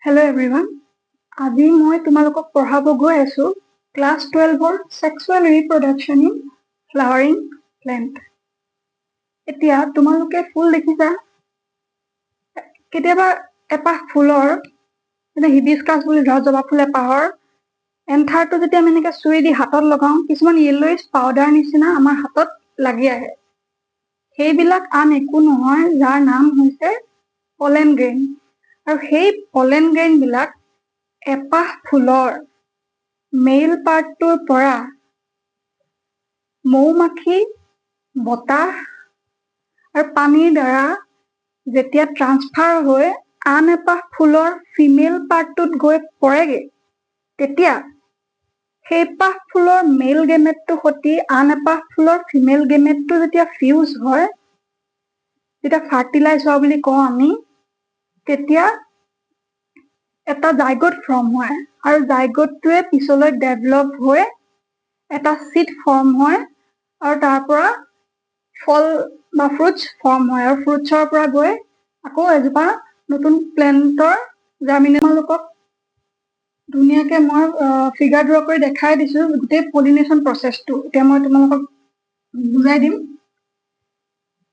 Hello everyone. আজি মই তোমালোকক পঢ়াব গৈ আছো class 12 Sexual Reproduction in Flowering Plant. এতিয়া তোমালোকে ফুল দেখিছা কেতিয়াবা এপাহ ফুলৰ মানে হিবিস্কাস বুলি জবা ফুল এপাহৰ এন্থাৰটো যেতিয়া আমি এনেকৈ চুই দি হাতত লগাও কিছুমান য়েলোইছ পাউডাৰ নিচিনা আমাৰ হাতত লাগি আহে সেইবিলাক আন একো নহয় যাৰ নাম হৈছে পলেন গ্ৰেইন আৰু সেই পলেন গ্ৰেইন বিলাক এপাহ ফুলৰ মেইল পাৰ্টটোৰ পৰা মৌমাখি বতাহ আৰু পানীৰ দ্বাৰা যেতিয়া ট্ৰান্সফাৰ হৈ আন এপাহ ফুলৰ ফিমেল পাৰ্টটোত গৈ পৰেগে তেতিয়া সেই পাহ ফুলৰ মেইল গেমেটটো সতি আন এপাহ ফুলৰ ফিমেল গেমেটটো যেতিয়া ফিউজ হয় যেতিয়া ফাৰ্টিলাইজ হোৱা বুলি কওঁ আমি তেতিয়া এটা জাইগোট ফৰ্ম হয় আৰু জাইগোটটোৱে পিছলৈ ডেভেলপ হৈ এটা সিড ফৰ্ম হয় আৰু তাৰ পৰা ফল বা ফ্ৰুটছ ফৰ্ম হয় আৰু ফ্ৰুটছৰ পৰা গৈ আকৌ এজোপা নতুন প্লেন্টৰ জাৰ্মিনেশ্যন লোকক ধুনীয়াকে মই ফিগাৰ ড্ৰ কৰি দেখাই দিছো গোটেই পলিনেশ্যন প্ৰচেছটো এতিয়া মই তোমালোকক বুজাই দিম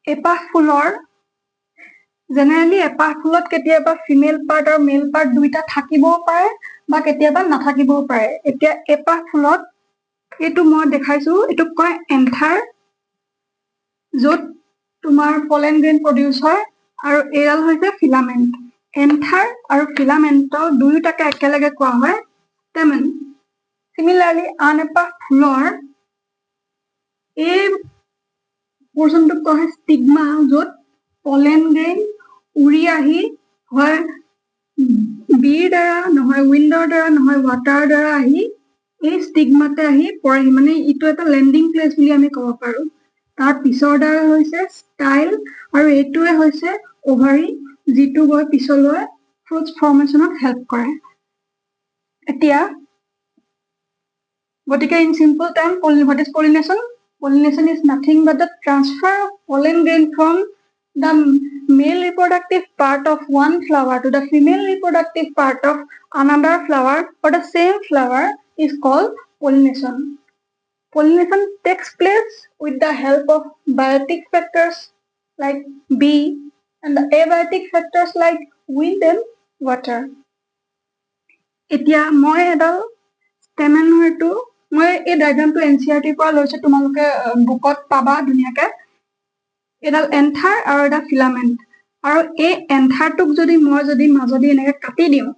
এপাহ ফুলৰ জেনেৰেলি এপাহ ফুলত কেতিয়াবা ফিমেল পাৰ্ট আৰু মেল পাৰ্ট দুইটা থাকিবও পাৰে বা কেতিয়াবা নাথাকিবও পাৰে এতিয়া এপাহ ফুলত এইটো মই দেখাইছো এইটোক কয় এন্থাৰ য'ত তোমাৰ পলেন গ্ৰেইন প্ৰডিউচ হয় আৰু এডাল হৈছে ফিলামেন্ট এন্থাৰ আৰু ফিলামেন্টৰ দুয়োটাকে একেলগে কোৱা হয় ষ্টেমেন সিমিলাৰলি আন এপাহ ফুলৰ এই পোৰ্চনটোক কোৱা হয় ষ্টিগমা য'ত পলেন গ্ৰেইন উৰি আহি হয় বিৰ দ্বাৰা নহয় উইণ্ডৰ দ্বাৰা নহয় ৱাটাৰৰ দ্বাৰা আহি এই ষ্টিগমাতে আহি পৰেহি মানে ইটো এটা লেণ্ডিং প্লেচ বুলি আমি ক'ব পাৰো তাৰ পিছৰ দ্বাৰা হৈছে ষ্টাইল আৰু এইটোৱে হৈছে অভাৰী যিটো গৈ পিছলৈ ফ্ৰুটছ ফৰ্মেশ্যনত হেল্প কৰে এতিয়া গতিকে in simple term what is pollination? Pollination is nothing but the transfer of pollen grain from the male reproductive part of one flower to the female reproductive part of another flower or the same flower is called pollination. Pollination takes place with the help of biotic factors like bee and the abiotic factors like wind and water. এতিয়া মই এডাল stamen হয়তো মই এই ডায়াগ্ৰামটো এনচিইআৰটিৰ পৰা লৈছো তোমালোকে বুকত পাবা ধুনীয়াকে এডাল এন্থাৰ আৰু এটা ফিলামেন্ট আৰু এই এন্থাৰটোক যদি মই মাজদি এনেকে কাটি দিওঁ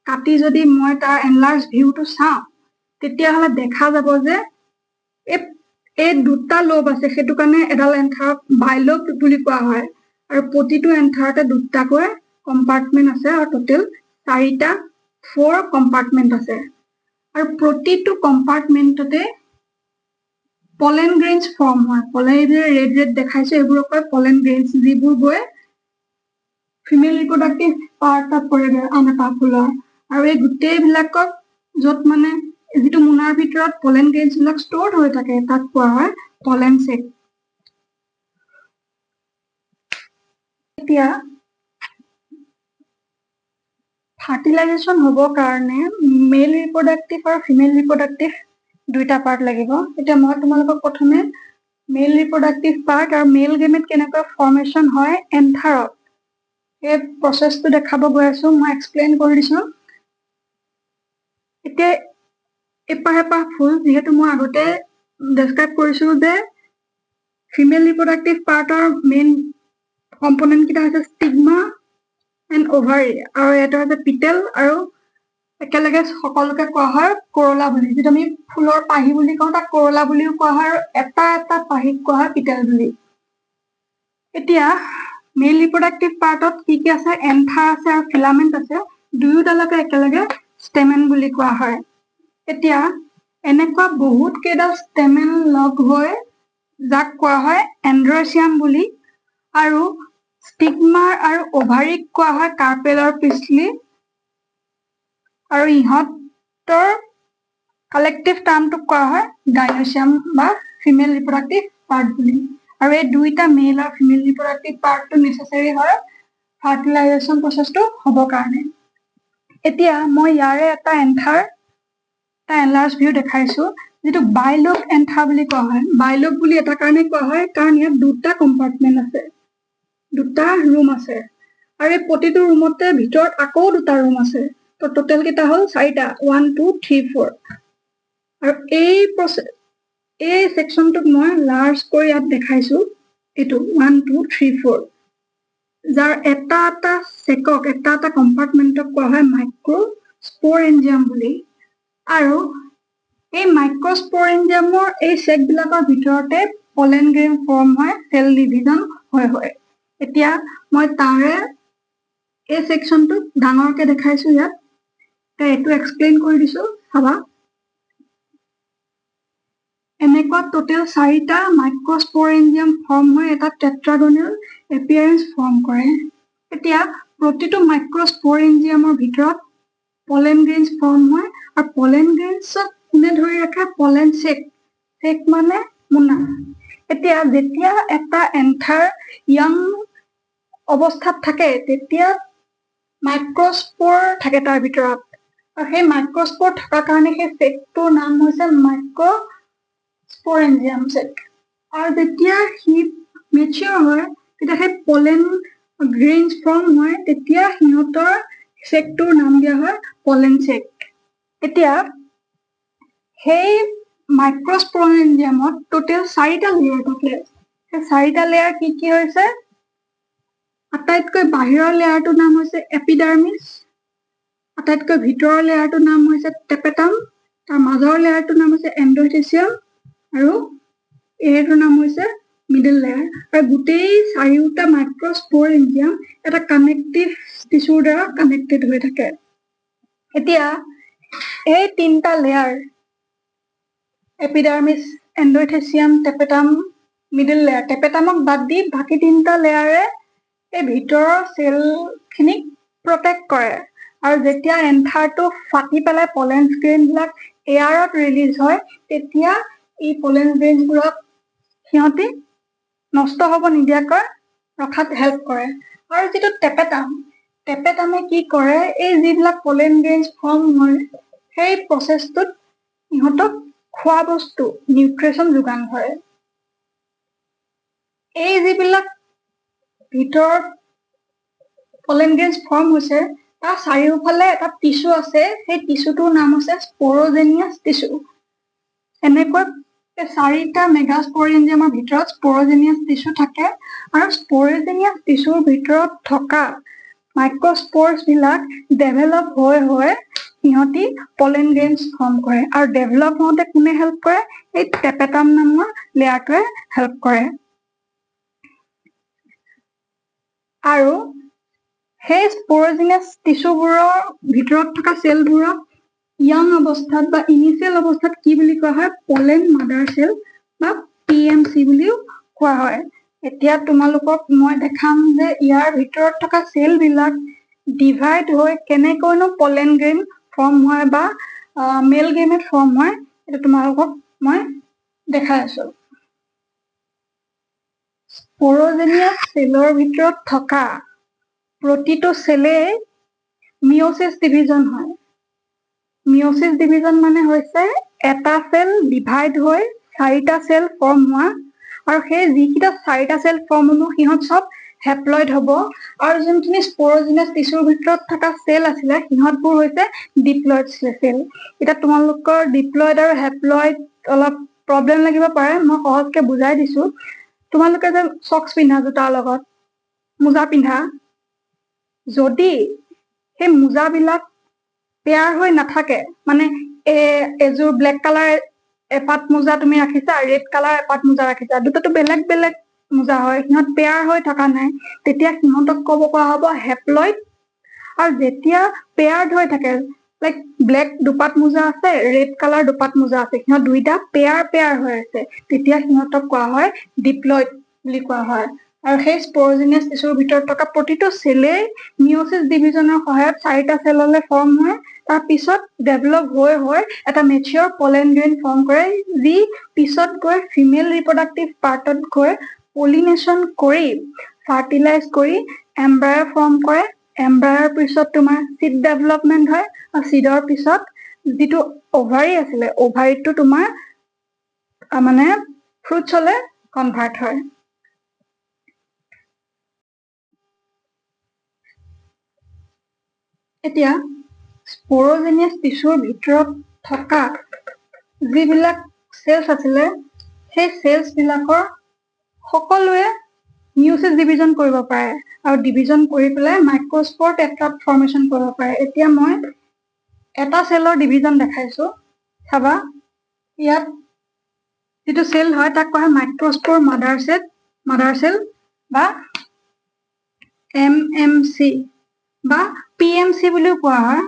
কাটি যদি মই তাৰ এনলাৰ্জ ভিউটো চাওঁ তেতিয়াহ'লে দেখা যাব যে এই দুটা লোব আছে সেইটো কাৰণে এডাল এন্থাৰক বাইলোব বুলি কোৱা হয় আৰু প্ৰতিটো এন্থাৰতে দুটাকৈ কম্পাৰ্টমেন্ট আছে আৰু টোটেল 4টা 4 কম্পাৰ্টমেন্ট আছে আৰু প্ৰতিটো কম্পাৰ্টমেন্টতে পলেন গ্ৰেইনছ ফৰ্ম হয় পলেন ৰেড দেখাইছে এইবোৰক কয় পলেন গ্ৰেইনছ যিবোৰ গৈ ফিমেল ৰিপ্ৰডাক্টিভ পাৰ্টত পৰেগৈ আন এটা ফুলৰ আৰু এই গোটেইবিলাকক য'ত মানে যিটো মোনাৰ ভিতৰত পলেন গ্ৰেইনছ বিলাক ষ্ট'ৰ্ড হৈ থাকে তাক কোৱা হয় পলেন চেক এতিয়া ফাৰ্টিলাইজেশ্যন হ'বৰ কাৰণে মেল ৰিপ্ৰডাক্টিভ আৰু ফিমেল ৰিপ্ৰডাক্টিভ দুইটা পাৰ্ট লাগিব এতিয়া মই তোমালোকক প্ৰথমে মেল ৰিপ্ৰডাক্টিভ পাৰ্ট আৰু মেল গেমেট কেনেকৈ ফৰ্মেশ্যন হয় এন্থাৰত এই প্ৰচেছটো দেখাব গৈ আছো মই এক্সপ্লেইন কৰি দিছো এতিয়া এপাহ ফুল যিহেতু মই আগতে ডেছক্ৰাইব কৰিছো যে ফিমেল ৰিপ্ৰডাক্টিভ পাৰ্টৰ মেইন কম্পনেণ্ট কেইটা হৈছে ষ্টিগমা এণ্ড অভাৰী আৰু এটা হৈছে পিটেল আৰু একেলগে সকলোকে কোৱা হয় কৰলা বুলি যিটো আমি ফুলৰ পাহি বুলি কওঁ তাক কৰলা বুলিও কোৱা হয় আৰু এটা এটা পাহিক কোৱা হয় পিটেল বুলি এতিয়া মেল ৰিপ্ৰডাক্টিভ পাৰ্টত কি আছে এন্থাৰ আছে আৰু ফিলামেন্ট আছে দুয়োটালৈকে একেলগে ষ্টেমেন বুলি কোৱা হয় এতিয়া এনেকুৱা বহুত কেইডাল ষ্টেমেন লগ হৈ যাক কোৱা হয় এন্ড্ৰচিয়াম বুলি আৰু ষ্টিগমাৰ আৰু অভাৰীক কোৱা হয় কাৰ্পেলৰ পিছলি আৰু ইহঁতৰ কালেক্টিভ টাৰ্মটোক কোৱা হয় গাইনোচিয়াম বা ফিমেল ৰিপ্ৰডাক্টিভ পাৰ্ট বুলি আৰু এই দুইটা মেল আৰু ফিমেল ৰিপ্ৰডাক্টিভ পাৰ্টটো নেচেচাৰী হয় ফাৰ্টিলাইজেশ্যন প্ৰচেছটো হ'বৰ কাৰণে এতিয়া মই ইয়াৰে এটা এনলাৰ্জ ভিউ দেখাইছো, যেটো বাইলোব এন্থা বুলি কোৱা হয়। বাইলোব বুলি এটা কাৰণে কোৱা হয় কাৰণ ইয়াত দুটা কম্পাৰ্টমেন্ট আছে, দুটা ৰুম আছে, আৰু এই প্ৰতিটো ৰুমতে ভিতৰত আকৌ দুটা ৰুম আছে। তো টোটেল কেইটা হ'ল 4টা, 1 2 3 4। আৰু এই সেকশনটোক মই লাৰ্জ কৰি ইয়াত দেখাইছো, এইটো 1 2 3 4, যাৰ এটা কম্পাৰ্টমেন্টক কোৱা হয় মাইক্ৰস্পোৰেঞ্জিয়াম বুলি। আৰু এই মাইক্ৰস্পোৰেঞ্জিয়ামৰ এই চেকবিলাকৰ ভিতৰতে পলেন গ্ৰেইন ফৰ্ম হয়, সেল ডিভিজন হয়। এতিয়া মই তাৰে এই সেকশনটো ডাঙৰকে দেখাইছো ইয়াত, এইটো এক্সপ্লেইন কৰি দিছো চাবা। এনেকুৱা টোটেল 4টা মাইক্ৰস্পোৰেঞ্জিয়াম ফৰ্ম হৈ এটা টেট্ৰাগনেল এপিয়াৰেন্স ফৰ্ম কৰে। এতিয়া প্ৰতিটো মাইক্ৰস্পোৰেঞ্জিয়ামৰ ভিতৰত পলেন গ্ৰেইনছ ফৰ্ম হয়, আৰু পলেন গ্ৰেইনছক কোনে ধৰি ৰাখে? পলেন চেক মানে মোনা। এতিয়া যেতিয়া এটা এন্থাৰ ইয়াং অৱস্থাত থাকে তেতিয়া মাইক্ৰস্পোৰ থাকে তাৰ ভিতৰত, আৰু সেই মাইক্ৰস্পোৰ থকাৰ কাৰণে সেই চেকটোৰ নাম হৈছে মাইক্ৰস্পোৰেঞ্জিয়াম চেক। আৰু যেতিয়া সি মেচিয়ৰ হয় তেতিয়া সেই পলেন গ্ৰেইনছ ফৰ্ম হয়, তেতিয়া সিহঁতৰ চেকটোৰ নাম দিয়া হয় পলেন চেক। এতিয়া সেই মাইক্ৰস্পোৰেঞ্জিয়ামত টোটেল 4টা লেয়াৰ থাকে। সেই 4টা লেয়াৰ কি হৈছে? আটাইতকৈ বাহিৰৰ লেয়াৰটোৰ নাম হৈছে এপিডাৰ্মিছ, আটাইতকৈ ভিতৰৰ লেয়াৰটোৰ নাম হৈছে টেপেটাম, তাৰ মাজৰ লেয়াৰটোৰ নাম হৈছে এণ্ডোথেচিয়াম, আৰু এইটোৰ নাম হৈছে মিডল লেয়াৰ। আৰু গোটেই 4টা মাইক্ৰস্পোৰেঞ্জিয়াম এটা কানেক্টিভ টিস্যুৰ দ্বাৰা কানেক্টেড হৈ থাকে। এতিয়া এই 3টা layer epidermis, এণ্ডোথেচিয়াম, tapetum, middle layer, টেপেটামক বাদ দি বাকী 3টা লেয়াৰে এই ভিতৰৰ চেলখিনিক প্ৰটেক্ট কৰে। আৰু যেতিয়া এন্থাৰটো ফাটি পেলাই পলেন গ্ৰেইনবিলাক এয়াৰত ৰিলিজ হয় তেতিয়া এই পলেন গ্ৰেইনছবোৰক সিহঁতি নষ্ট হ'ব নিদিয়াকৈ ৰখাত হেল্প কৰে। আৰু যিটো টেপেটামে কি কৰে? এই যিবিলাক পলেন গ্ৰেইনছ ফৰ্ম হয় সেই প্ৰচেছটোত সিহঁতক খোৱা বস্তু নিউট্ৰিশ্যন যোগান ধৰে। এই যিবিলাক ভিতৰত পলেন গ্ৰেইনছ ফৰ্ম হৈছে তাৰ চাৰিওফালে এটা টিস্যু আছে, সেই টিস্যুটোৰ নাম হৈছে স্প'ৰজেনিয়াছ টিস্যু। এনেকৈ 4টা মেগাস্পোৰেঞ্জিয়ামৰ ভিতৰত স্প'ৰজেনিয়াছ টিস্যু থাকে, আৰু স্প'ৰজেনিয়াছ টিস্যুৰ ভিতৰত থকা মাইক্ৰস্প'ৰছবিলাক ডেভেলপ হৈ সিহঁতি পলেন গ্ৰেইনছ ফৰ্ম কৰে। আৰু ডেভেলপ হওঁতে কোনে হেল্প কৰে? এই টেপেটাম নামৰ লেয়াৰটোৱে হেল্প কৰে। আৰু সেই স্প'ৰজেনিয়াছ টিস্যুবোৰৰ ভিতৰত থকা চেলবোৰক ইয়াং অৱস্থাত বা ইনিচিয়েল অৱস্থাত কি বুলি কোৱা হয়? পলেন মাদাৰ চেল বা PMC বুলিও কোৱা হয়। এতিয়া তোমালোকক মই দেখাম যে ইয়াৰ ভিতৰত থকা চেলবিলাক ডিভাইড হৈ কেনেকৈনো পলেন গ্ৰেইন ফৰ্ম হয় বা মেল গেমেট ফৰ্ম হয়, এইটো তোমালোকক মই দেখাই আছো। স্প'ৰজেনিয়াছ চেলৰ ভিতৰত থকা প্ৰতিটো চেলেই মিঅ'ছিছ ডিভিজন হয়। মিঅ'ছিছ ডিভিজন মানে হৈছে এটা চেল ডিভাইড হৈ 4টা চেল ফৰ্ম হোৱা, আৰু সেই যিকেইটা 4টা চেল ফৰ্ম হ'ব সিহঁত চব হেপ্লইড হ'ব, আৰু যোনখিনি স্প'ৰজেনিয়াছ টিস্যুৰ ভিতৰত থকা চেল আছিলে সিহঁতবোৰ হৈছে ডিপ্লইড চেল। এতিয়া তোমালোকৰ ডিপ্লইড আৰু হেপ্লইড অলপ প্ৰব্লেম লাগিব পাৰে, মই সহজকে বুজাই দিছো। তোমালোকে যে চক্স পিন্ধা, জোতাৰ লগত মোজা পিন্ধা, যদি সেই মোজাবিলাক পেয়াৰ হৈ নাথাকে, মানে এযোৰ ব্লেক কালাৰ এপাট মোজা তুমি ৰাখিছা, ৰেড কালাৰ এপাট মোজা ৰাখিছা, দুটাটো বেলেগ বেলেগ মোজা হয়, সিহঁত পেয়াৰ হৈ থকা নাই, তেতিয়া সিহঁতক ক'ব পৰা হ'ব হেপ্লইড। আৰু যেতিয়া পেয়াৰ্ড হৈ থাকে, লাইক ব্লেক দুপাট মোজা আছে, ৰেড কালাৰ দুপাট মোজা আছে, সিহঁত দুইটা পেয়াৰ হৈ আছে, তেতিয়া সিহঁতক কোৱা হয় ডিপ্লইড বুলি কোৱা হয়। আৰু সেই স্প'ৰজেনিয়াছ টিস্যুৰ ভিতৰত থকা প্ৰতিটো চেলেই মিঅ'ছিছ ডিভিজনৰ সহায়ত 4টা চেললৈ ফৰ্ম হয়, তাৰ পিছত ডেভেলপ হৈ এটা মেচিয়ৰ পলেন গ্ৰেইন ফৰ্ম কৰে, যি পিছত গৈ ফিমেল ৰিপ্ৰডাক্টিভ পাৰ্টত গৈ পলিনেশ্যন কৰি ফাৰ্টিলাইজ কৰি এম্ব্ৰায় ফৰ্ম কৰে, এম্ব্ৰায়ৰ পিছত তোমাৰ চিড ডেভেলপমেণ্ট হয় আৰু চিডৰ পিছত যিটো অভাৰী আছিলে অভাৰীটো তোমাৰ মানে ফ্ৰুটছলৈ কনভাৰ্ট হয়। এতিয়া স্প'ৰজেনিয়াছ টিছুৰ ভিতৰত থকা যিবিলাক চেলছ আছিলে সেই চেলছবিলাকৰ সকলোৱে মিউচিছ ডিভিজন কৰিব পাৰে আৰু ডিভিজন কৰি পেলাই মাইক্ৰস্প'ৰ টেট্ৰাড ফৰ্মেশ্যন কৰিব পাৰে। এতিয়া মই এটা চেলৰ ডিভিজন দেখাইছো, চাবা ইয়াত যিটো চেল হয় তাক কোৱা হয় মাইক্ৰস্প'ৰ মাদাৰ চেল বা MMC বা PMC বুলিও কোৱা হয়।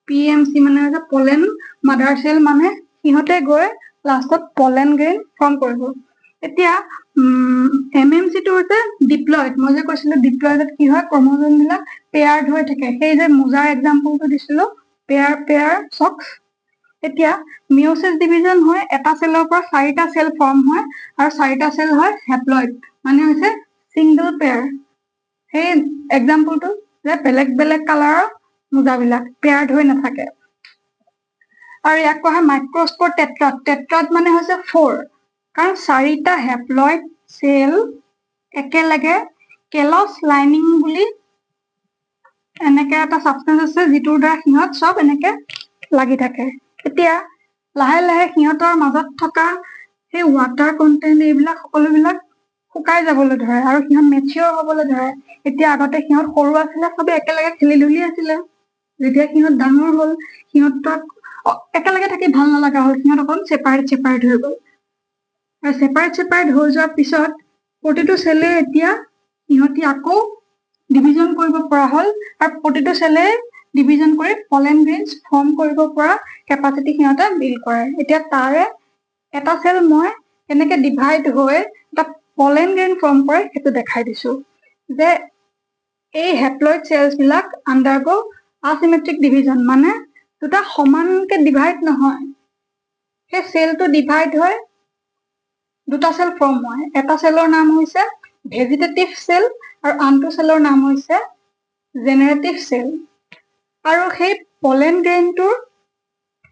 PMC মানে হৈছে পলেন মাদাৰ চেল, মানে সিহঁতে গৈ লাষ্টত পলেন গ্ৰেইন ফৰ্ম কৰিব। এতিয়া MMC টো হৈছে ডিপ্লয়েড। মই যে কৈছিলো ডিপ্লয়েডত কি হয় ক্ৰম'জম বিলাক পেয়াৰ্ড হৈ থাকে, সেই যে মোজাৰ এক্সাম্পলটো দিছিলো পেয়াৰ চক্স। এতিয়া মিঅ'চিছ ডিভিজন হয় এটা চেলৰ পৰা 4টা চেল ফৰ্ম হয় আৰু 4টা চেল হয় হেপ্লয়েড, মানে হৈছে ছিংগল পেয়াৰ। সেই এক্সাম্পলটো যে বেলেগ বেলেগ কালাৰৰ মোজাবিলাক পেয়াৰ্ড হৈ নাথাকে। আৰু ইয়াক কোৱা হয় মাইক্ৰস্প'ৰ টেট্ৰাড। টেট্ৰাড মানে হৈছে 4, কাৰণ 4টা হেপ্লয়েড চেল একেলগে কেলছ লাইনিং বুলি এনেকে এটা ছাবষ্টেন্স আছে যিটোৰ দ্বাৰা সিহঁত চব এনেকে লাগি থাকে। এতিয়া লাহে লাহে সিহঁতৰ মাজত থকা সেই ৱাটাৰ কণ্টেণ্ট এইবিলাক সকলোবিলাক শুকাই যাবলৈ ধৰে আৰু সিহঁত মেচিয়ৰ হবলৈ ধৰে। এতিয়া আগতে সিহঁত সৰু আছিলে চবে একেলগে খেলি ধুলি আছিলে, যেতিয়া সিহঁত ডাঙৰ হ'ল সিহঁতক একেলগে থাকি ভাল নলগা হ'ল, সিহঁত অকল ছেপাৰেট হৈ গ'ল। আৰু ছেপাৰেট হৈ যোৱাৰ পিছত প্ৰতিটো চেলে এতিয়া সিহঁতি আকৌ ডিভিজন কৰিব পৰা হ'ল আৰু প্ৰতিটো চেলে ডিভিজন কৰি পলেন গ্ৰেইনছ ফৰ্ম কৰিব পৰা কেপাচিটি সিহঁতে বিল্ড কৰে। এতিয়া তাৰে এটা চেল মই কেনেকে ডিভাইড হৈ এটা পলেন গ্ৰেইন ফৰ্ম কৰে সেইটো দেখাই দিছো, যে এই হেপ্লয়েড চেলছ বিলাক আণ্ডাৰগো আচিমেট্ৰিক ডিভিজন, মানে দুটা সমানকে ডিভাইড নহয়, সেই চেলটো ডিভাইড হৈ দুটা চেল ফৰ্ম হয়। এটা চেলৰ নাম হৈছে ভেজিটেটিভ চেল আৰু আনটো চেলৰ নাম হৈছে জেনেৰেটিভ চেল। আৰু সেই পলেন গ্ৰেইনটোৰ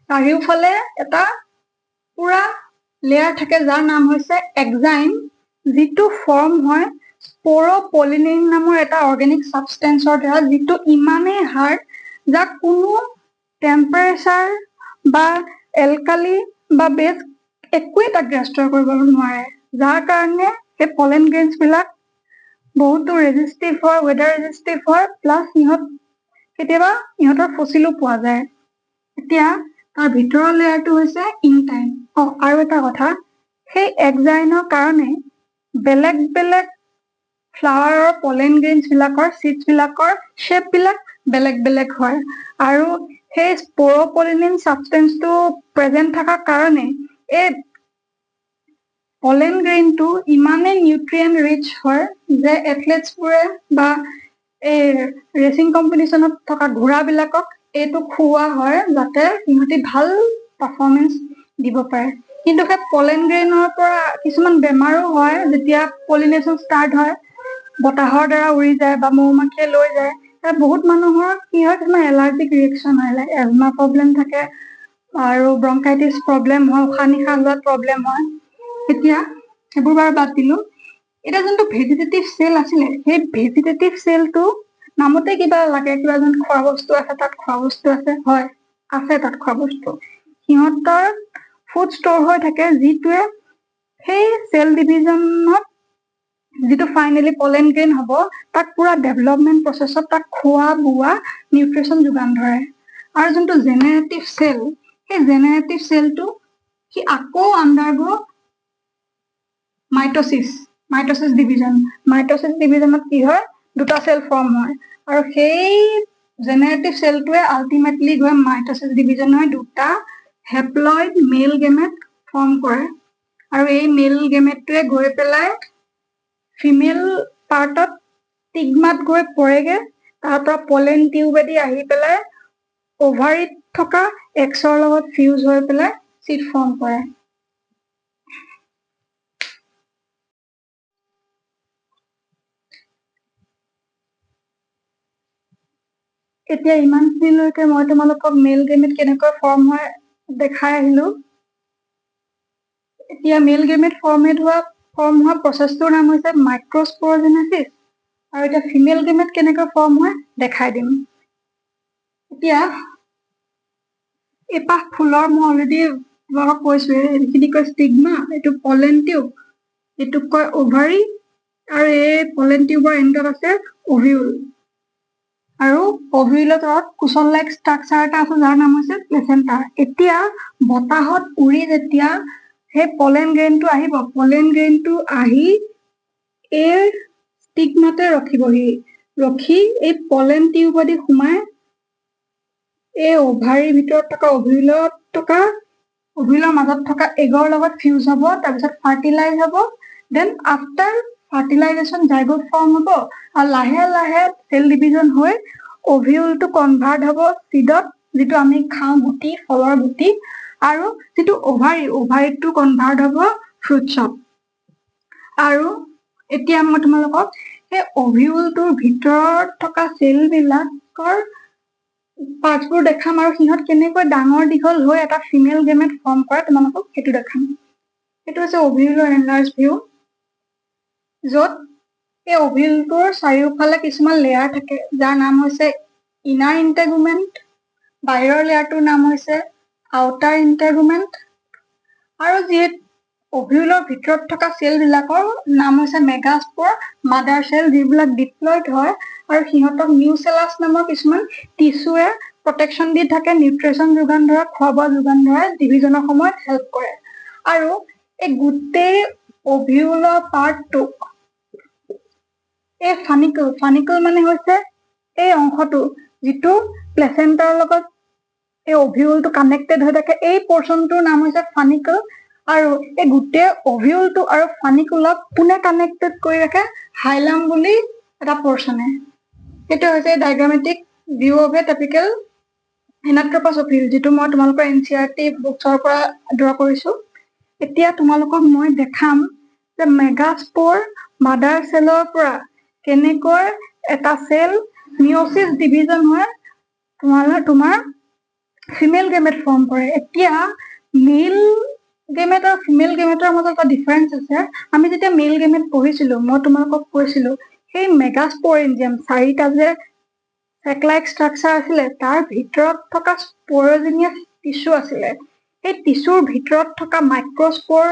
চাৰিওফালে এটা পুৰা লেয়াৰ থাকে যাৰ নাম হৈছে এক্সাইন, যিটো ফৰ্ম হয় স্প'ৰ'পলিনিন নামৰ এটা অৰ্গেনিক ছাবষ্টেন্সৰ দ্বাৰা, যিটো ইমানেই হাৰ্ড যাক কোনো টেম্পাৰেচাৰ বা এলকালি বা বেছ একোৱে তাক ডেষ্ট্ৰয় কৰিব নোৱাৰে, যাৰ কাৰণে সেই পলেন গ্ৰেইনছ বিলাক বহুতো ৰেজিষ্টিভ হয়, ৱেডাৰ ৰেজিষ্টিভ হয়, প্লাছ কেতিয়াবা ইহঁতৰ ফচিলো পোৱা যায়। এতিয়া তাৰ ভিতৰৰ লেয়াৰটো হৈছে ইনটাইম। আৰু এটা কথা, সেই এক্সাইনৰ কাৰণে বেলেগ বেলেগ ফ্লাৱাৰৰ পলেন গ্ৰেইনছ বিলাকৰ চিডছ বিলাকৰ শ্বেপ বিলাক বেলেগ বেলেগ হয় আৰু সেই স্প'ৰ'পলিনিন ছাবষ্টেন্সটো প্ৰেজেন্ট থকাৰ কাৰণে এই পলেন গ্ৰেইনটো ইমানেই নিউট্ৰিয়েণ্ট ৰিচ হয় যে এথলেটছবোৰে বা এই ৰেচিং কম্পিটিশ্যনত থকা ঘোঁৰাবিলাকক এইটো খুওৱা হয় যাতে সিহঁতি ভাল পাৰফৰ্মেঞ্চ দিব পাৰে। কিন্তু সেই পলেন গ্ৰেইনৰ পৰা কিছুমান বেমাৰো হয়, যেতিয়া পলিনেশ্যন ষ্টাৰ্ট হয় বতাহৰ দ্বাৰা উৰি যায় বা মৌ মাখিয়ে লৈ যায়। বহুত মানুহৰ কি হয়, কিছুমান এলাৰ্জিক ৰিয়েকশ্যন হয়, লাইক এজমা প্ৰব্লেম থাকে আৰু ব্ৰংকাইটিছ প্ৰব্লেম হয়, উশাহ নিশাহ লোৱাত প্ৰব্লেম হয়। এতিয়া সেইবোৰ বাৰু বাদ দিলো। এতিয়া যোনটো ভেজিটেটিভ চেল আছিলে, সেই ভেজিটেটিভ চেলটো নামতে কিবা লাগে, কিবা যেন খোৱা বস্তু আছে তাত খোৱা বস্তু আছে, হয় আছে তাত খোৱা বস্তু। সিহঁতৰ ফুড ষ্ট'ৰ হৈ থাকে যিটোৱে সেই চেল ডিভিজনত যিটো ফাইনেলি পলেন গ্ৰেইন হ'ব তাক পুৰা ডেভেলপমেণ্ট প্ৰচেছত তাক খোৱা বোৱা নিউট্ৰিশ্যন যোগান ধৰে। আৰু যোনটো জেনেৰেটিভ চেল, সেই জেনেৰেটিভ চেলটো সি আকৌ আণ্ডাৰগ' মাইট'চিছ ডিভিজনত কি হয়, দুটা চেল ফৰ্ম হয় আৰু সেই জেনেৰেটিভ চেলটোৱে আল্টিমেটলি গৈ মাইট'চিছ ডিভিজন হৈ দুটা হেপ্লয়েড মেল গেমেট ফৰ্ম কৰে আৰু এই মেল গেমেটটোৱে গৈ পেলাই ফিমেল পাৰ্টত ষ্টিগমাত গৈ পৰেগে, তাৰ পৰা পলেন টিউবেদি আহি পেলাই অভাৰীত থকা এক্সৰ লগত ফিউজ হৈ পেলাই চিড ফৰ্ম কৰে। এতিয়া ইমানখিনিলৈকে মই তোমালোকক মেল গেমেট কেনেকৈ ফৰ্ম হয় দেখাই আহিলো। এতিয়া মেল গেমেট ফৰ্ম হোৱা প্ৰচেছটোৰ নাম হৈছে মাইক্ৰস্প'ৰজেনেচিছ, আৰু এতিয়া ফিমেল গেমেট কেনেকৈ ফৰ্ম হয় দেখাই দিম। এতিয়া এপাহ ফুলৰ মই অলৰেডি তোমালোকক কৈছোৱে, এইখিনি কয় ষ্টিগমা, এইটো পলেন টিউব, এইটোক কয় অভাৰী, আৰু এই পলেন টিউবৰ এণ্ডত আছে অভিউল। আৰু অভিউলৰ তলত কুচন লাইক ষ্ট্ৰাকচাৰ এটা আছে যাৰ নাম হৈছে প্লেচেণ্টা। এতিয়া বতাহত উৰি যেতিয়া সেই পলেন গ্ৰেইনটো আহিব, পলেন গ্ৰেইনটো আহি এই ষ্টিগমাতে ৰখিবহি, ৰখি এই পলেন টিউবেদি সোমাই এই অভাৰীৰ ভিতৰত থকা অভিউলৰ মাজত থকা এগৰ লগত ফিউজ হ'ব, তাৰপিছত ফাৰ্টিলাইজ হ'ব, then after fertilization zygote form হ'ব, আৰু লাহে লাহে চেল ডিভিজন হৈ অভিউলটো কনভাৰ্ট হ'ব চিডত, যিটো আমি খাওঁ গুটি, ফলৰ গুটি, আৰু যিটো অভাৰীটো কনভাৰ্ট হ'ব ফ্ৰুটছত। আৰু এতিয়া মই তোমালোকক সেই অভিউলটোৰ ভিতৰত থকা চেলবিলাকৰ পাৰ্টছবোৰ দেখাম, আৰু সিহঁত কেনেকৈ ডাঙৰ দীঘল হৈ এটা ফিমেল গেমেট ফৰ্ম কৰে তোমালোকক সেইটো দেখাম। সেইটো হৈছে অভিউলৰ এনলাৰ্জ ভিউ, য'ত এই অভিউলটোৰ চাৰিওফালে কিছুমান লেয়াৰ থাকে যাৰ নাম হৈছে ইনাৰ ইণ্টেগুমেণ্ট, বাহিৰৰ লেয়াৰটোৰ নাম হৈছে আউটাৰ ইণ্টেগুমেণ্ট, আৰু যিহেতু অভিউলৰ ভিতৰত থকা চেলবিলাকৰ নাম হৈছে মেগাস্প'ৰ, মাদাৰ চেল, যিবিলাক ডিপ্লয়ড হয়, আৰু সিহঁতক নিউচেলাছ নামৰ কিছুমান টিচুৱে প্ৰটেকশ্যন দি থাকে, নিউট্ৰিশ্যন যোগান ধৰে, খোৱা বোৱা যোগান ধৰে, ডিভিজনৰ সময়ত হেল্প কৰে। আৰু এই গোটেই অভিউলৰ পাৰ্টটোক এই ফানিকল মানে হৈছে এই অংশটো যিটো প্লেচেণ্টাৰ লগত এই অভিউলটো কানেক্টেড হৈ থাকে, এই পৰ্চনটোৰ নাম হৈছে ফানিকল, আৰু এই গোটেই অভিউলটো আৰু ফানিকুলক কোনে কানেক্টেড কৰি ৰাখে, হাইলাম বুলি এটা পৰ্চনে। সেইটো হৈছে ডায়গ্ৰামেটিক ভিউ অফ এ টিপিকেল হেনাট্ৰপাছ অভিউল, যিটো মই তোমালোকৰ NCERT বুকছৰ পৰা ড্ৰ কৰিছো। এতিয়া তোমালোকক মই দেখাম যে মেগাস্প'ৰ মাদাৰ চেলৰ পৰা কেনেকৈ এটা চেল মিঅ'চিছ ডিভিজন হৈ তোমাৰ ফিমেল গেমেট ফৰ্ম কৰে। এতিয়া মেল গেমেট আৰু ফিমেল গেমেটৰ মাজত এটা ডিফাৰেঞ্চ আছে। আমি যেতিয়া মেল গেমেট পঢ়িছিলো, মই তোমালোকক কৈছিলো সেই মেগাস্প'ৰেঞ্জিয়াম, চাৰিটা যে চেক-লাইক ষ্ট্ৰাকচাৰ আছিলে, তাৰ ভিতৰত থকা স্প'ৰজিনিয়াছ টিচু আছিলে। সেই টিচুৰ ভিতৰত থকা মাইক্ৰস্প'ৰ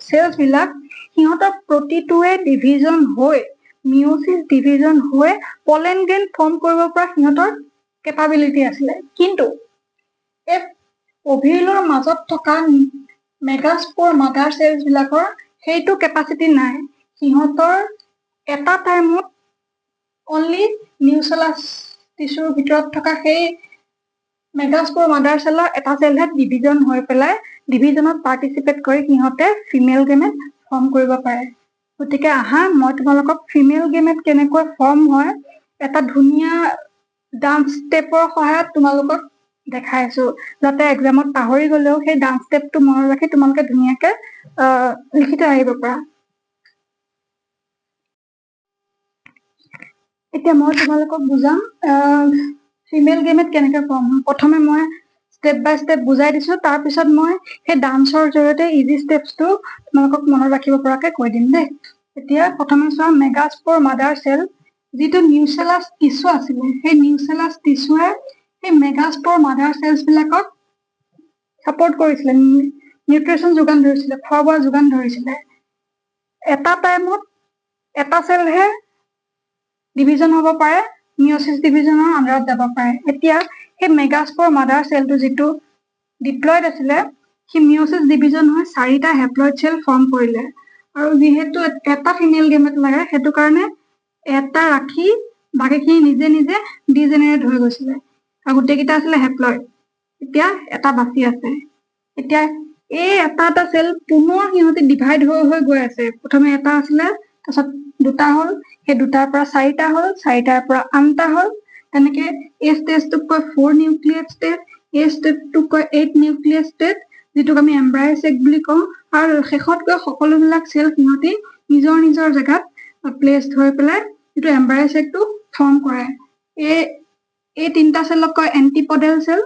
চেলছবিলাক সিহঁতৰ প্ৰতিটোৱে ডিভিজন হৈ মিঅ'চিছ ডিভিজন হৈ পলেন গ্ৰেইন ফৰ্ম কৰিব পৰা সিহঁতৰ কেপাবিলিটি আছিলে। কিন্তু এই অভিউলৰ মাজত থকা মেগাস্প'ৰ মাদাৰ চেলছবিলাকৰ সেইটো কেপাচিটি নাই। সিহঁতৰ এটা টাইমত অনলি নিউচেলাছ টিচুৰ ভিতৰত থকা সেই মেগাস্প'ৰ মাদাৰ চেলৰ এটা চেলহে ডিভিজন হৈ পেলাই ডিভিজনত পাৰ্টিচিপেট কৰি সিহঁতে ফিমেল গেমেট ফৰ্ম কৰিব পাৰে। গতিকে আহা, মই তোমালোকক ফিমেল গেমেট কেনেকৈ ফৰ্ম হয় এটা ধুনীয়া ডান্স ষ্টেপৰ সহায়ত তোমালোকক দেখাই আছো, যাতে এক্সামত পাহৰি গলেও সেই ডান্স ষ্টেপটো মনত ৰাখি তোমালোকে ধুনীয়াকে লিখি থৈ আহিব পাৰা। এতিয়া মই তোমালোকক বুজাম ফিমেল গেমেট কেনেকৈ ফৰ্ম হয়। প্ৰথমে মই ষ্টেপ বাই ষ্টেপ বুজাই দিছো, তাৰপিছত মই সেই ডান্সৰ জৰিয়তে ইজি ষ্টেপছটো তোমালোকক মনত ৰাখিব পৰাকৈ কৈ দিম দেই। এতিয়া প্ৰথমে চোৱা, মেগাস্প'ৰ মাদাৰ চেল, যিটো নিউচেলাছ টিচু আছিলে, সেই নিউচেলাছ টিচুৱে সেই মেগাস্প'ৰ মাদাৰ চেলছবিলাকক ছাপৰ্ট কৰিছিলে, নিউট্ৰিশ্যন যোগান ধৰিছিলে, খোৱা বোৱা যোগান ধৰিছিলে। এটা টাইমত এটা চেলহে ডিভিজন হ'ব পাৰে, মিঅ'চিছ ডিভিজনৰ আণ্ডাৰত যাব পাৰে। এতিয়া সেই মেগাস্প'ৰ মাদাৰ চেলটো যিটো ডিপ্লয়ড আছিলে, সি মিঅ'চিছ ডিভিজন হৈ চাৰিটা হেপ্লয়ড চেল ফৰ্ম কৰিলে, আৰু যিহেতু এটা ফিমেল গেমেট লাগে, সেইটো কাৰণে এটা ৰাখি বাকীখিনি নিজে নিজে ডিজেনেৰেট হৈ গৈছিলে, আৰু গোটেইকেইটা আছিলে হেপ্লয়ড। এতিয়া এটা বাচি আছে। এতিয়া এই এটা এটা চেল পুনৰ সিহঁতে ডিভাইড হৈ হৈ গৈ আছে। প্ৰথমে এটা আছিলে, তাৰপিছত দুটা হ'ল, সেই দুটাৰ পৰা চাৰিটা হ'ল, চাৰিটাৰ পৰা আঠটা হ'ল, তেনেকে এই ষ্টেজটোক কয় 4 নিউক্লিয়েট ষ্টেট, এই ষ্টেটটোক কয় 8 নিউক্লিয়েট ষ্টেট, যিটোক আমি এম্ব্ৰায়ো চেক বুলি কওঁ। আৰু শেষত গৈ সকলোবিলাক চেল সিহঁতি নিজৰ নিজৰ জেগাত প্লেচড হৈ পেলাই যিটো এম্ব্ৰায়ো চেকটো ফৰ্ম কৰে। এই এই তিনিটা চেলক কয় এণ্টিপডেল চেল,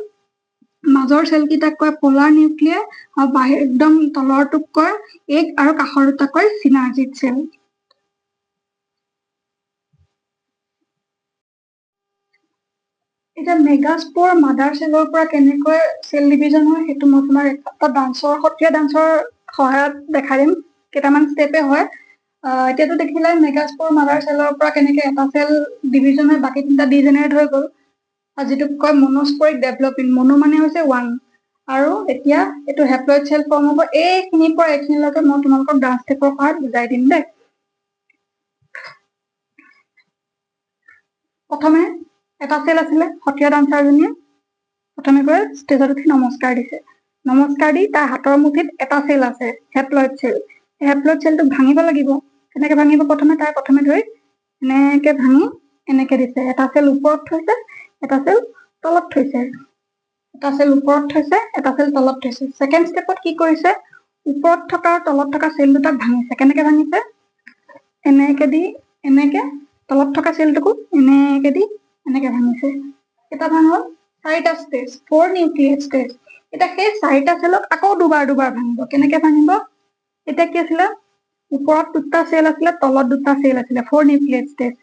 মাজৰ চেলকেইটাক কয় পলাৰ নিউক্লিয়াই, আৰু বাহিৰ একদম তলৰটোক কয় এগ, আৰু কাষৰ দুটাক কয় চিনাৰ্জিড চেল। এতিয়া মেগাস্পৰ মাদাৰ চেলৰ পৰা কেনেকৈ চেল ডিভিজন হয় সেইটো মই তোমাক এটা সক্ৰিয় ডান্সৰ সহায়ত দেখাই দিম। কেইটামান ষ্টেপে হয়। এতিয়াতো দেখিলে মেগাস্পৰ মাদাৰ চেলৰ পৰা কেনেকৈ এটা চেল ডিভিজন হয়, বাকী তিনিটা ডিজেনেৰেট হৈ গ'ল, যিটোক কয় মনোস্পৰিক ডেভেলপিং। মনো মানে হৈছে ওৱান, আৰু এতিয়া এইটো হেপ্লইড চেল ফৰ্ম হ'ব। এইখিনিৰ পৰা এইখিনিলৈকে মই তোমালোকক ডান্স ষ্টেপৰ সহায়ত বুজাই দিম দেই। প্ৰথমে এটা চেল আছিলে, সক্ৰিয় ডান্সাৰজনীয়ে প্ৰথমে গৈ ষ্টেজত উঠি নমস্কাৰ দিছে। নমস্কাৰ দি তাৰ হাতৰ মুঠিত এটা চেল আছে, হেপ্লইড চেল। এই হেপ্লইড চেলটোক ভাঙিব লাগিব। কেনেকে ভাঙিব? প্ৰথমে ধৰি এনেকে ভাঙি এনেকে দিছে। এটা চেল ওপৰত থৈছে, এটা চেল তলত থৈছে। এটা চেল ওপৰত থৈছে, এটা চেল তলত থৈছে। ছেকেণ্ড ষ্টেপত কি কৰিছে? ওপৰত থকা আৰু তলত থকা চেল দুটাক ভাঙিছে। কেনেকে ভাঙিছে? এনেকে দি এনেকে, তলত থকা চেলটোকো এনেকে দি এনেকে ভাঙিছে। এটা ভাঙল, চাৰিটা ষ্টেজ, 4 নিউক্লিয়েট ষ্টেজ। এতিয়া সেই চাৰিটা চেলক আকৌ দুবাৰ ভাঙিব। কেনেকে ভাঙিব? এতিয়া কি আছিলে? ওপৰত দুটা চেল আছিলে, তলত দুটা চেল আছিলে, 4 নিউক্লিয়েট ষ্টেজ।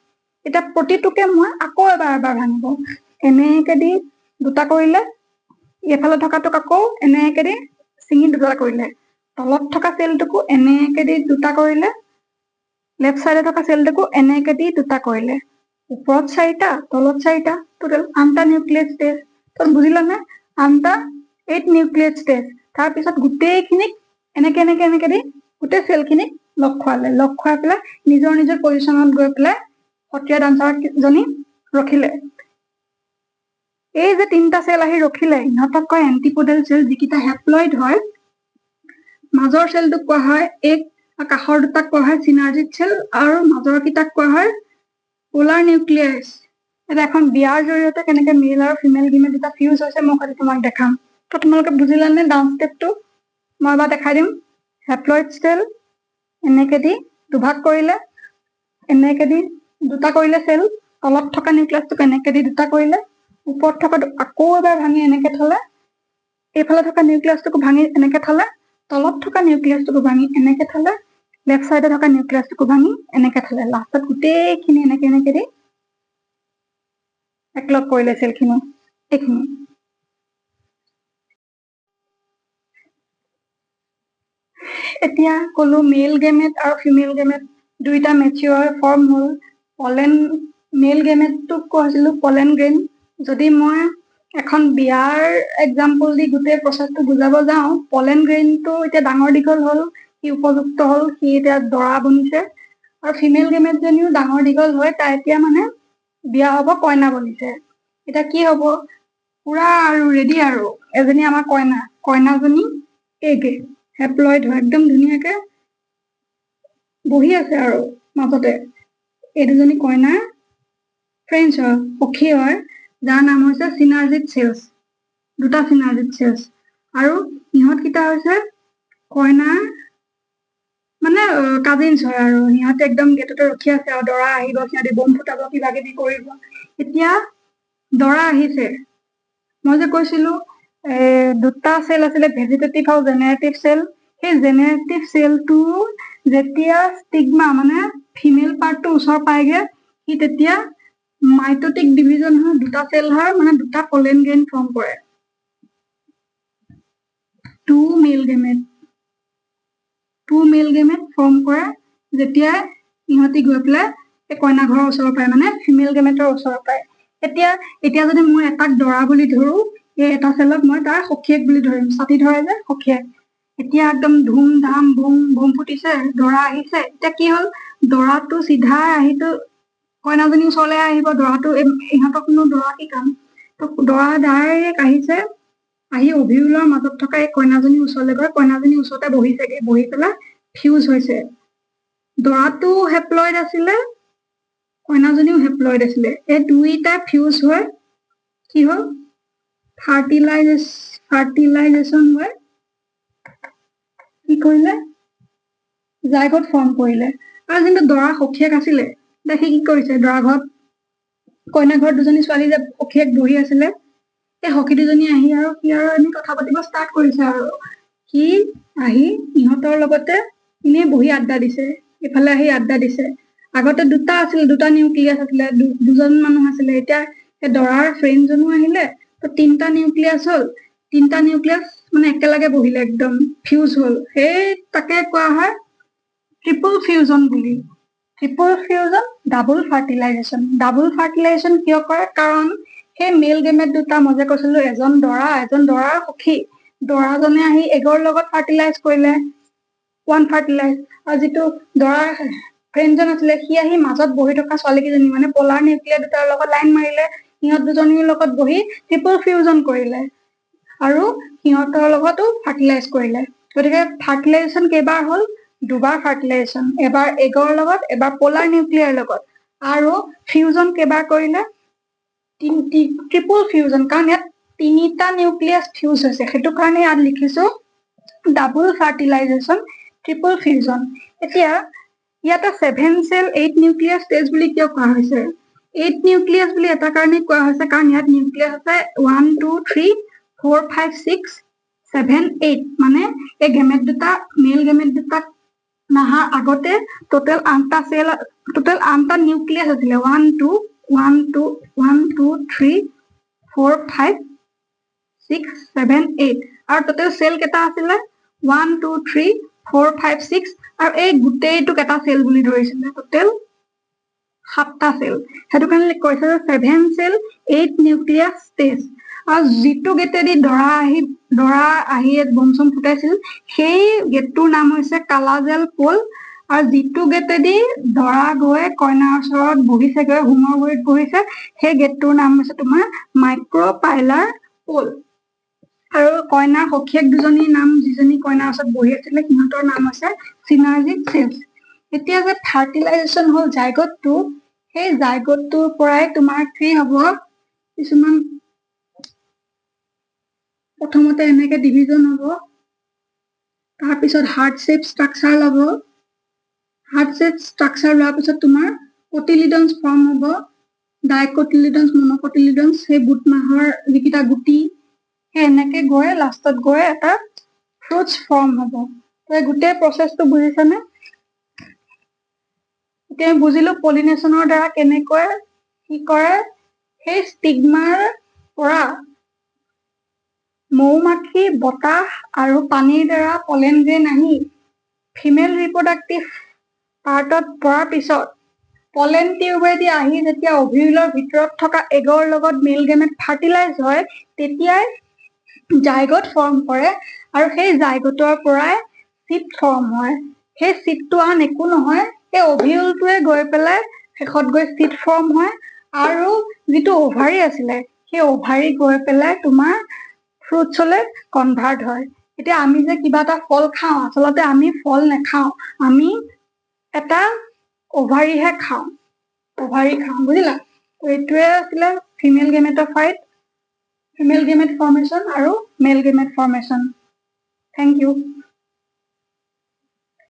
এতিয়া প্ৰতিটোকে মই আকৌ এবাৰ ভাঙিব। এনেকে দি দুটা কৰিলে, এইফালে থকাটোক আকৌ এনেকে দি চিঙি দুটা কৰিলে, তলত থকা চেলটোকো এনেকে দি দুটা কৰিলে, লেফ্ট চাইডে থকা চেলটোকো এনেকে দি দুটা কৰিলে। ওপৰত চাৰিটা, তলত চাৰিটা, টোটেল 8টা নিউক্লিয়েট ষ্টেজ। তই বুজিলা নে? 8টা 8 নিউক্লিয়েট ষ্টেজ। তাৰপিছত গোটেইখিনিক এনেকে দি গোটেই চেলখিনিক লগ খুৱালে। লগ খুৱাই পেলাই নিজৰ পজিশ্যনত গৈ পেলাই সক্ৰিয় ডান্সাৰজনী ৰখিলে। এই যে তিনিটা চেল আহি ৰখিলে, ইহঁতক কয় এণ্টিপডেল চেল, যিকেইটা হেপ্লইড হয়। মাজৰ চেলটোক কোৱা হয় এগ, কাষৰ দুটাক কোৱা হয় চিনাৰ্জিড চেল, আৰু মাজৰ কেইটাক কোৱা হয় পোলাৰ নিউক্লিয়াছ। এতিয়া এখন বিয়াৰ জৰিয়তে কেনেকে মেল আৰু ফিমেল গেমেট দুটা ফিউজ হৈছে মই খালি তোমাক দেখাম। তো তোমালোকে বুজিলানে ডান্স ষ্টেপটো? মই এবাৰ দেখাই দিম। হেপ্লইড চেল এনেকে দি দুভাগ কৰিলে, এনেকে দি দুটা কৰিলে চেল, তলত থকা নিউক্লিয়াছটোক এনেকে দি দুটা কৰিলে, ওপৰত থকাটো আকৌ এবাৰ ভাঙি এনেকে থলে, এইফালে থকা নিউক্লিয়াছটোকো ভাঙি এনেকে থলে, তলত থকা নিউক্লিয়াছটোকো ভাঙি এনেকে থলে, লেফ্ট চাইডে থকা নিউক্লিয়াছটোকো ভাঙি এনেকে থলে। লাষ্টত গোটেইখিনি এনেকে দি একলগ কৰিলে চেলখিনি। এইখিনি এতিয়া কলো মেল গেমেট আৰু ফিমেল গেমেট দুইটা মেচিয়ৰ ফৰ্ম হ'ল। পলেন মেল গেমেটটোক কৈছিলো পলেন গ্ৰেইন। যদি মই এখন বিয়াৰ এক্সাম্পল দি গোটেই প্ৰচেছটো বুজাব যাওঁ, পলেন গ্ৰেইনটো এতিয়া ডাঙৰ দীঘল হ'ল, সি উপযুক্ত হ'ল, সি এতিয়া দৰা বনিছে। আৰু ফিমেল গেমেটজনীও ডাঙৰ দীঘল হৈ তাই এতিয়া মানে বিয়া হ'ব, কইনা বনিছে। এতিয়া কি হ'ব? পুৰা আৰু ৰেডি, আৰু এজনী আমাৰ কইনাজনী এগে হেপ্লইড হয়, একদম ধুনীয়াকে বহি আছে আৰু মাজতে। এই দুজনী কইনাৰ ফ্ৰেণ্ডছ হয়, সখী হয়, যাৰ নাম হৈছে চিনাৰ্জিড চেলছ। দুটা চিনাৰ্জিড চেলছ। আৰু ইহঁতকেইটা হৈছে কইনাৰ মানে কাজিনছ হয়, আৰু সিহঁতে একদম গেটতে ৰখি আছে আৰু দৰা আহিব, সিহঁতে বম ফুটাব, কিবা কিবি কৰিব। এতিয়া দৰা আহিছে। মই যে কৈছিলো দুটা চেল আছিলে, ভেজিটেটিভ আৰু জেনেৰেটিভ চেল। সেই জেনেৰেটিভ চেলটো যেতিয়া ষ্টিগমা মানে ফিমেল পাৰ্টটো ওচৰ পায়গে, সি তেতিয়া মাইটটিক ডিভিজন হয়, দুটা চেল হয়, মানে দুটা পলেন গ্ৰেইন ফৰ্ম কৰে। টু মেল গেমেট ফৰ্ম কৰে যেতিয়া ইহঁতি গৈ পেলাই এই কইনা ঘৰৰ ওচৰৰ পায়, মানে ফিমেল গেমেটৰ ওচৰৰ পায়। এতিয়া যদি মই এটাক দৰা বুলি ধৰো, এই এটা চেলক মই তাৰ সখীয়েক বুলি ধৰিম, ছাতি ধৰে যে সখীয়েক। এতিয়া একদম ধুম ধাম বুম ফুটিছে, দৰা আহিছে। এতিয়া কি হ'ল? দৰাটো চিধা আহিটো কইনাজনীৰ ওচৰলৈ আহিব। দৰাটো ইহঁতকনো দৰা কি কাম? তো দৰা ডাইৰেক্ট আহিছে, আহি অভিউলৰ মাজত থকা এই কইনাজনীৰ ওচৰলৈ গৈ কইনাজনীৰ ওচৰতে বহিছেগে। বহি পেলাই ফিউজ হৈছে। দৰাটো হেপ্লইড আছিলে, কইনাজনীও হেপ্লইড আছিলে। এই দুইটা ফিউজ হৈ কি হ'ল? ফাৰ্টিলাইজেশ্যন হৈ কি কৰিলে? জাইগোট ফৰ্ম কৰিলে। আৰু যোনটো দৰা সখীয়েক আছিলে, সি কি কৰিছে? দৰা ঘৰত কইনা ঘৰত দুজনী ছোৱালী যে সখীয়েক বহি আছিলে, সেই সখী দুজনী আহি আৰু সি আৰু এনে কথা পাতিব ষ্টাৰ্ট কৰিছে আৰু সি আহি ইহঁতৰ লগতে এনেই বহি আড্ডা দিছে, ইফালে আহি আড্ডা দিছে। আগতে দুটা নিউক্লিয়াছ আছিলে, দুজন মানুহ আছিলে, এতিয়া সেই দৰাৰ ফ্ৰেণ্ডজনো আহিলে, তো 3টা নিউক্লিয়াছ হ'ল, 3টা নিউক্লিয়াছ মানে একেলগে বহিলে, একদম ফিউজ হ'ল। সেই তাকে কোৱা হয় ট্ৰিপল ফিউজন বুলি। Triple fusion, double fertilisation. Double fertilisation কিয় কৰে? কাৰণ সেই মেল গেমেট দুটা, মই যে কৈছিলো এজন দৰাৰ সখী, দৰাজনে আহি এগৰ লগত ফাৰ্টিলাইজ কৰিলে, ওৱান ফাৰ্টিলাইজ, আৰু যিটো দৰাৰ ফ্ৰেণ্ডজন আছিলে সি আহি মাজত বহি থকা ছোৱালীকেইজনী মানে পলাৰ নিউক্লিয়াৰ দুটাৰ লগত লাইন মাৰিলে, সিহঁত দুজনীৰ লগত বহি ট্ৰিপল ফিউজন কৰিলে আৰু সিহঁতৰ লগতো ফাৰ্টিলাইজ কৰিলে। গতিকে ফাৰ্টিলাইজেশ্যন কেইবাৰ হ'ল? দুবাৰ ফাৰ্টিলাইজেশ্যন, এবাৰ এগৰ লগত, এবাৰ পলাৰ নিউক্লিয়াৰ লগত। আৰু ফিউজন কেইবাৰ কৰিলে? ট্ৰিপল ফিউজন, কাৰণ ইয়াত 3টা নিউক্লিয়াছ ফিউজ হৈছে, সেইটো কাৰণে ইয়াত লিখিছো ডাবল ফাৰ্টিলাইজেশ্যন, ট্ৰিপল ফিউজন। এতিয়া ইয়াতে 7 চেল 8 নিউক্লিয়াছ ষ্টেজ বুলি কিয় কোৱা হৈছে? 8 নিউক্লিয়াছ বুলি এটা কাৰণে কোৱা হৈছে কাৰণ ইয়াত নিউক্লিয়াছ আছে 1 2 3 4 5 6 7 8, মানে এই গেমেট দুটা, মেল গেমেট দুটা নাহাৰ আগতে টোটেল 8টা চেল, টোটেল 8টা নিউক্লিয়াছ আছিলে, 1 2 1 2 1 2 3 4 5 6 7 8, আৰু টোটেল চেল কেইটা আছিলে 1 2 3 4 5 6, আৰু এই গোটেইটোক এটা চেল বুলি ধৰিছিলে, টোটেল 7টা চেল। সেইটো কাৰণে কৈছে যে 7 চেল 8 নিউক্লিয়াছ ষ্টেজ। আৰু যিটো গেটেদি দৰা আহি বম চম ফুটাইছিল সেই গেটটোৰ নাম হৈছে কালাজেল পল, আৰু যিটো গেটেদি দৰা গৈ কইনাৰ ওচৰত বহিছেগৈ, হোমৰ গুৰিত বহিছে, সেই গেটটোৰ নাম হৈছে তোমাৰ মাইক্ৰ'পাইলাৰ পল। আৰু কইনাৰ সখীয়েক দুজনীৰ নাম, যিজনী কইনাৰ ওচৰত বহি আছিলে সিহঁতৰ নাম হৈছে চিনাৰ্জিক চেলছ। এতিয়া যে ফাৰ্টিলাইজেশ্যন হ'ল জাইগটটো, সেই জাইগটটোৰ পৰাই তোমাৰ কি হ'ব? কিছুমান প্ৰথমতে এনেকে ডিভিজন হ'ব, তাৰপিছত হাৰ্ট শ্বেপ ষ্ট্ৰাকচাৰ ল'ব, হাৰ্ট শ্বেপ ষ্ট্ৰাকচাৰ লোৱাৰ পিছত তোমাৰ কটিলিডনছ ফৰ্ম হ'ব, ডাইকটিলিডনছ, মনকটিলিডনছ, সেই বুট মাহৰ যিকেইটা গুটি, সেই এনেকে গৈ লাষ্টত গৈ এটা ফ্ৰুটছ ফৰ্ম হ'ব। তই গোটেই প্ৰচেছটো বুজিছানে? এতিয়া বুজিলো পলিনেশ্যনৰ দ্বাৰা কেনেকৈ কি কৰে। সেই ষ্টিগমাৰ পৰা মৌমাখি, বতাহ আৰু পানীৰ দ্বাৰা পলেন গ্ৰেইন আহি ফিমেল ৰিপ্ৰডাক্টিভ পাৰ্টত পৰাৰ পিছত পলেন টিউবেদি আহি যেতিয়া অভিউলৰ ভিতৰত থকা এগৰ লগত মেল গেমেট ফাৰ্টিলাইজ হয়, তেতিয়াই জাইগট ফৰ্ম কৰে, আৰু সেই জাইগটৰ পৰাই চিট ফৰ্ম হয়। সেই চিটটো আন একো নহয়, সেই অভিউলটোৱে গৈ পেলাই শেষত গৈ চিট ফৰ্ম হয়, আৰু যিটো অভাৰী আছিলে সেই অভাৰী গৈ পেলাই তোমাৰ ফ্ৰুটছলৈ কনভাৰ্ট হয়। এতিয়া আমি যে কিবা এটা ফল খাওঁ, আচলতে আমি ফল নাখাওঁ, আমি এটা অভাৰীহে খাওঁ, বুজিলা? এইটোৱে আছিলে female gametophyte, female gamete formation আৰু male gamete formation. Thank U.